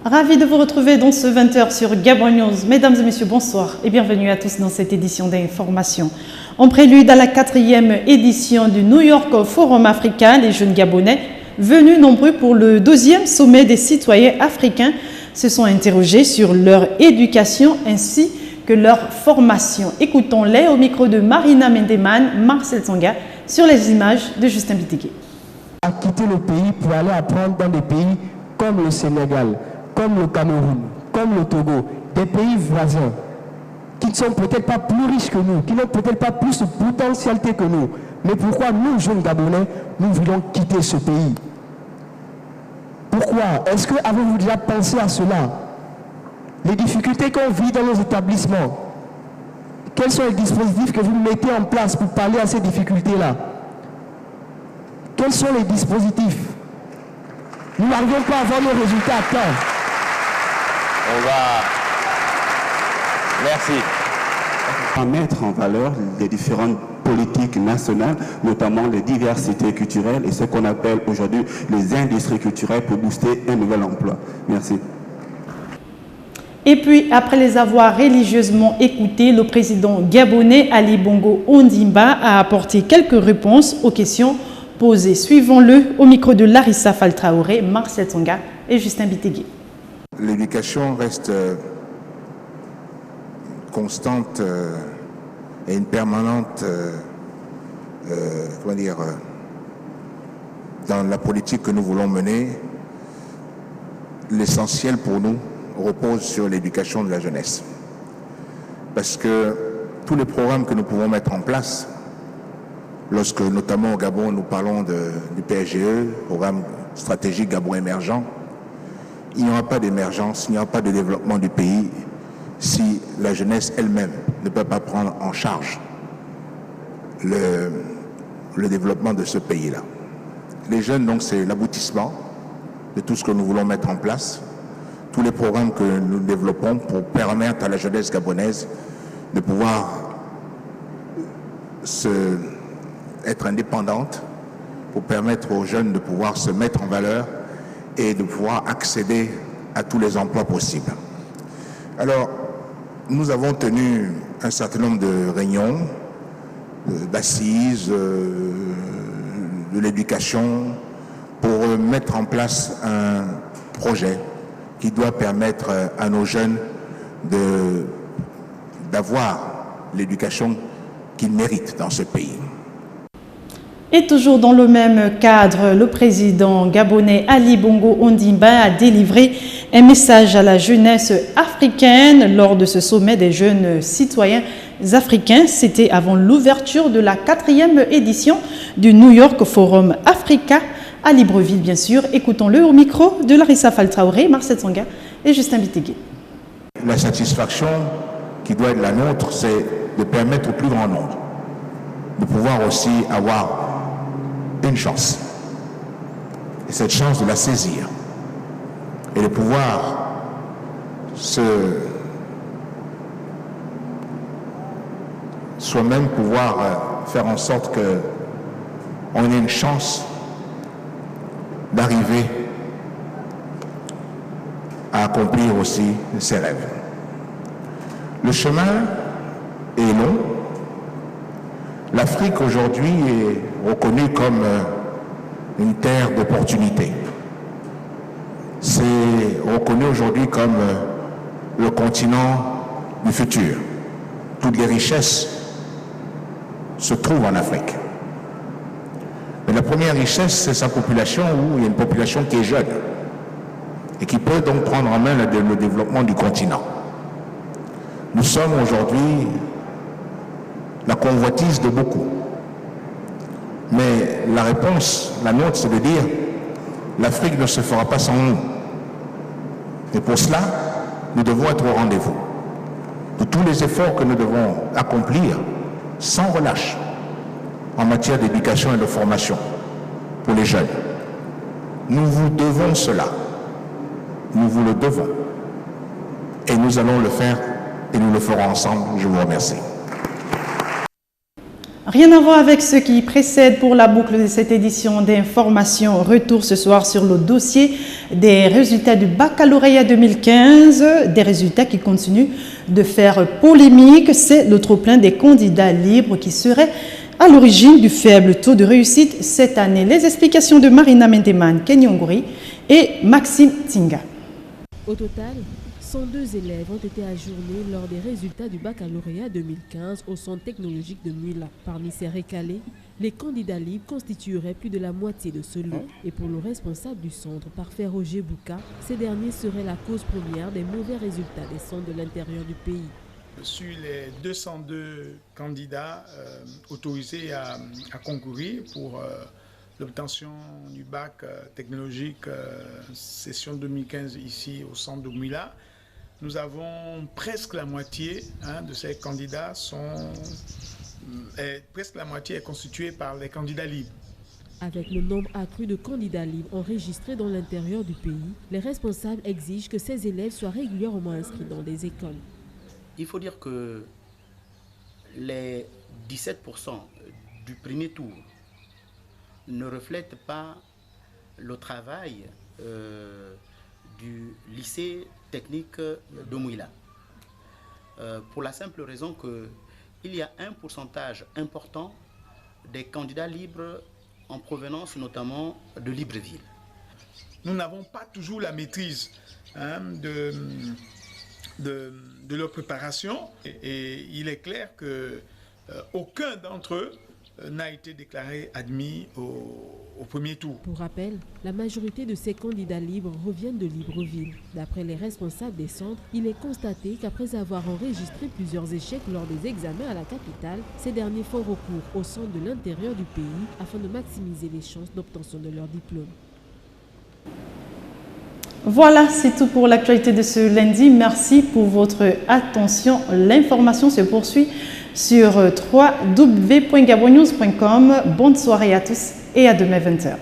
Ravi de vous retrouver dans ce 20h sur Gabon News. Mesdames et messieurs, bonsoir et bienvenue à tous dans cette édition d'information. En prélude à la 4e édition du New York Forum africain, les jeunes Gabonais, venus nombreux pour le 2e sommet des citoyens africains, se sont interrogés sur leur éducation ainsi que leur formation. Écoutons-les au micro de Marina Mendeman, Marcel Tsonga, sur les images de Justin Bitigué. À quitter le pays pour aller apprendre dans des pays comme le Sénégal, comme le Cameroun, comme le Togo, des pays voisins, qui ne sont peut-être pas plus riches que nous, qui n'ont peut-être pas plus de potentialité que nous. Mais pourquoi nous, jeunes Gabonais, nous voulons quitter ce pays? Pourquoi? Est-ce que avez-vous déjà pensé à cela? Les difficultés qu'on vit dans nos établissements, quels sont les dispositifs que vous mettez en place pour parler à ces difficultés-là? Quels sont les dispositifs? Nous n'arrivons pas à avoir nos résultats à temps. Merci. À mettre en valeur les différentes politiques nationales, notamment les diversités culturelles et ce qu'on appelle aujourd'hui les industries culturelles pour booster un nouvel emploi. Merci. Et puis, après les avoir religieusement écoutés, le président gabonais Ali Bongo Ondimba a apporté quelques réponses aux questions posées. Suivons-le au micro de Larissa Faltraoré, Marcel Tsonga et Justin Bitigué. L'éducation reste constante et une permanente dans la politique que nous voulons mener. L'essentiel pour nous repose sur l'éducation de la jeunesse. Parce que tous les programmes que nous pouvons mettre en place, lorsque notamment au Gabon nous parlons du PSGE, programme stratégique Gabon émergent, il n'y aura pas d'émergence, il n'y aura pas de développement du pays si la jeunesse elle-même ne peut pas prendre en charge le développement de ce pays-là. Les jeunes, donc, c'est l'aboutissement de tout ce que nous voulons mettre en place, tous les programmes que nous développons pour permettre à la jeunesse gabonaise de pouvoir être indépendante, pour permettre aux jeunes de pouvoir se mettre en valeur et de pouvoir accéder à tous les emplois possibles. Alors, nous avons tenu un certain nombre de réunions, d'assises, de l'éducation, pour mettre en place un projet qui doit permettre à nos jeunes d'avoir l'éducation qu'ils méritent dans ce pays. Et toujours dans le même cadre, le président gabonais Ali Bongo Ondimba a délivré un message à la jeunesse africaine lors de ce sommet des jeunes citoyens africains. C'était avant l'ouverture de la 4e édition du New York Forum Africa à Libreville, bien sûr. Écoutons-le au micro de Larissa Faltraoré, Marcel Tsonga et Justin Bitigué. La satisfaction qui doit être la nôtre, c'est de permettre au plus grand nombre de pouvoir aussi avoir une chance. Et cette chance de la saisir et de pouvoir soi-même pouvoir faire en sorte qu'on ait une chance d'arriver à accomplir aussi ses rêves. Le chemin est long. L'Afrique aujourd'hui est reconnue comme une terre d'opportunités. C'est reconnu aujourd'hui comme le continent du futur. Toutes les richesses se trouvent en Afrique. Mais la première richesse, c'est sa population, où il y a une population qui est jeune et qui peut donc prendre en main le développement du continent. Nous sommes aujourd'hui la convoitise de beaucoup. Mais la réponse, la nôtre, c'est de dire l'Afrique ne se fera pas sans nous. Et pour cela, nous devons être au rendez-vous de tous les efforts que nous devons accomplir sans relâche en matière d'éducation et de formation pour les jeunes. Nous vous devons cela. Nous vous le devons. Et nous allons le faire et nous le ferons ensemble. Je vous remercie. Rien à voir avec ce qui précède pour la boucle de cette édition d'information. Retour ce soir sur le dossier des résultats du baccalauréat 2015, des résultats qui continuent de faire polémique. C'est le trop-plein des candidats libres qui serait à l'origine du faible taux de réussite cette année. Les explications de Marina Mendeman, Kenyonguri et Maxime Tinga. Au total, 102 élèves ont été ajournés lors des résultats du baccalauréat 2015 au centre technologique de Mula. Parmi ces récalés, les candidats libres constitueraient plus de la moitié de ce lot. Et pour le responsable du centre, Parfait Roger Bouka, ces derniers seraient la cause première des mauvais résultats des centres de l'intérieur du pays. Sur les 202 candidats autorisés à concourir pour l'obtention du bac technologique session 2015 ici au centre de Mula, nous avons presque la moitié de ces candidats presque la moitié est constituée par les candidats libres. Avec le nombre accru de candidats libres enregistrés dans l'intérieur du pays, les responsables exigent que ces élèves soient régulièrement inscrits dans des écoles. Il faut dire que les 17% du premier tour ne reflètent pas le travail du lycée technique de Mouila. Pour la simple raison qu'il y a un pourcentage important des candidats libres en provenance notamment de Libreville. Nous n'avons pas toujours la maîtrise de leur préparation et il est clair qu'aucun d'entre eux n'a été déclaré admis au premier tour. Pour rappel, la majorité de ces candidats libres reviennent de Libreville. D'après les responsables des centres, il est constaté qu'après avoir enregistré plusieurs échecs lors des examens à la capitale, ces derniers font recours au centre de l'intérieur du pays afin de maximiser les chances d'obtention de leur diplôme. Voilà, c'est tout pour l'actualité de ce lundi. Merci pour votre attention. L'information se poursuit sur www.gabonnews.com. Bonne soirée à tous et à demain 20h.